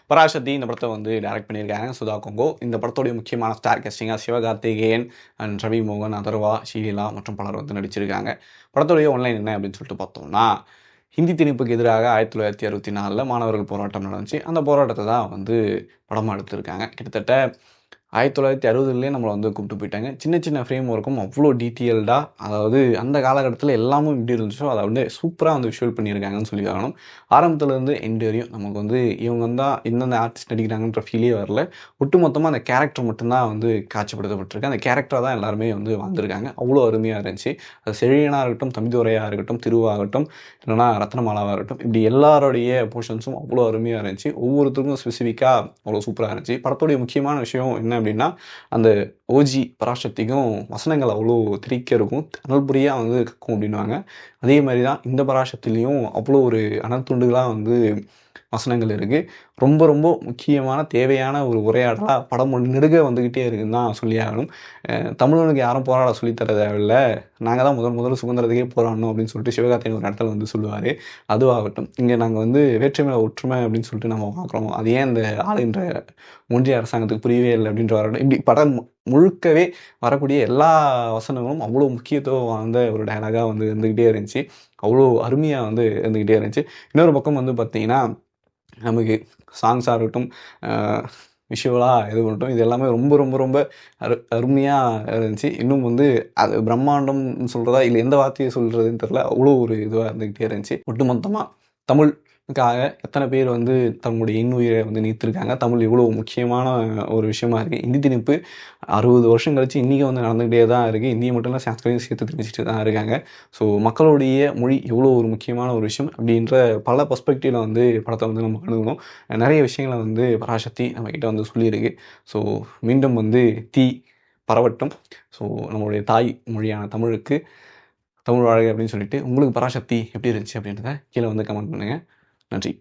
பராசக்தி இந்த படத்தை வந்து டைரக்ட் பண்ணியிருக்காங்க சுதா கொங்கோ. இந்த படத்துடைய முக்கியமான ஸ்டார் கேஸ்டிங்காக சிவகார்த்திகேயன் அண்ட் ரவி மோகன், அதர்வா, ஷீலா மற்றும் பலர் வந்து நடிச்சிருக்காங்க. படத்துடைய ஒன்லைன் என்ன அப்படின்னு சொல்லிட்டு பார்த்தோம்னா, ஹிந்தி திணிப்புக்கு எதிராக 1964 மாணவர்கள் போராட்டம் நடந்துச்சு. அந்த போராட்டத்தை தான் வந்து படமாக எடுத்திருக்காங்க. கிட்டத்தட்ட 1960லேயே நம்மளை வந்து கூப்பிட்டு போயிட்டாங்க. சின்ன சின்ன ஃப்ரேம் ஒர்க்கும் அவ்வளோ டீட்டெயில்டாக, அதாவது அந்த காலகட்டத்தில் எல்லாமும் எப்படி இருந்துச்சோ அதை வந்து சூப்பராக வந்து விஷுவல் பண்ணியிருக்காங்கன்னு சொல்லி ஆகணும். ஆரம்பத்துலேருந்து எண்டு வரையும் நமக்கு வந்து இவங்க தான் எந்தெந்த ஆர்டிஸ்ட் நடிக்கிறாங்கன்ற ஃபீலே வரல. ஒட்டுமொத்தமாக அந்த கேரக்டர் மட்டும்தான் வந்து காட்சிப்படுத்தப்பட்டிருக்கு. அந்த கேரக்டரை தான் எல்லாருமே வந்து வாழ்ந்திருக்காங்க. அவ்வளோ அருமையாக இருந்துச்சு. அது செழியனாக இருக்கட்டும், தம்பிதுரையாக இருக்கட்டும், திருவாகட்டும், இல்லைனா ரத்னமாலாவாக இருக்கட்டும், இப்படி எல்லாருடைய போர்ஷன்ஸும் அவ்வளோ அருமையாக இருந்துச்சு. ஒவ்வொருத்தருக்கும் ஸ்பெசிஃபிக்காக அவ்வளோ சூப்பராக இருந்துச்சு. படத்துடைய முக்கியமான விஷயம் என்ன அப்படின்னா, அந்த ஓஜி பராசக்திக்கும் வசனங்கள் அவ்வளோ திரிக்க இருக்கும், அனல் புரியாக வந்து கக்கும் அப்படின்வாங்க. அதே மாதிரி தான் இந்த பராசக்திலையும் அவ்வளோ ஒரு அனல் துண்டுகளாக வந்து வசனங்கள் இருக்குது. ரொம்ப ரொம்ப முக்கியமான தேவையான ஒரு உரையாடலாக படம் நெடுக வந்துக்கிட்டே இருக்குன்னு தான் சொல்லி ஆகணும். தமிழனுக்கு யாரும் போராட சொல்லித்தர தேவையில்லை, நாங்கள் தான் முதல்ல சுதந்திரத்துக்கே போராடணும் அப்படின்னு சொல்லிட்டு சிவகார்த்திகேயன் ஒரு இடத்துல வந்து சொல்லுவார். அதுவாகட்டும், இங்கே நாங்கள் வந்து வேற்றுமையில் ஒற்றுமை அப்படின்னு சொல்லிட்டு நம்ம பார்க்குறோம். அது ஏன் இந்த ஆளுன்ற ஒன்றிய அரசாங்கத்துக்கு புரியவே இல்லை அப்படின்ற வரட்டும், இப்படி படம் முழுக்கவே வரக்கூடிய எல்லா வசனங்களும் அவ்வளோ முக்கியத்துவம் வாய்ந்த ஒரு டயலாகாக வந்து இருந்துக்கிட்டே இருந்துச்சு. அவ்வளோ அருமையாக வந்து இருந்துக்கிட்டே இருந்துச்சு. இன்னொரு பக்கம் வந்து பார்த்திங்கன்னா, நமக்கு சாங்ஸாக இருக்கட்டும், விஷுவலாக இது பண்ணட்டும், இது எல்லாமே ரொம்ப ரொம்ப ரொம்ப அருமையாக இருந்துச்சு. இன்னும் வந்து அது பிரம்மாண்டம்னு சொல்கிறதா இல்லை எந்த வார்த்தையை சொல்கிறதுன்னு தெரில, அவ்வளோ ஒரு இதுவாக இருந்துக்கிட்டே இருந்துச்சு. ஒட்டுமொத்தமாக தமிழுக்காக எத்தனை பேர் வந்து தங்களுடைய இன்னுயிரை வந்து நீத்திருக்காங்க. தமிழ் இவ்வளோ முக்கியமான ஒரு விஷயமா இருக்குது. இந்தி திணிப்பு 60 வருஷம் கழிச்சு இன்றைக்கி வந்து நடந்துகிட்டே தான் இருக்குது. இந்தியை மட்டும் இல்லை, சான்ஸ்கிரையும் சேர்த்து திணிச்சிட்டு தான் இருக்காங்க. ஸோ மக்களுடைய மொழி எவ்வளோ ஒரு முக்கியமான ஒரு விஷயம் அப்படின்ற பல பெர்ஸ்பெக்டிவில் வந்து படத்தை வந்து நம்ம அணுகணும். நிறைய விஷயங்களை வந்து பராசக்தி நம்மக்கிட்ட வந்து சொல்லியிருக்கு. ஸோ மீண்டும் வந்து தீ பரவட்டும். ஸோ நம்மளுடைய தாய் மொழியான தமிழுக்கு தமிழ் வாழ்க அப்படின்னு சொல்லிட்டு, உங்களுக்கு பராசக்தி எப்படி இருந்துச்சு அப்படின்றத கீழே வந்து கமெண்ட் பண்ணுங்கள். நன்றி.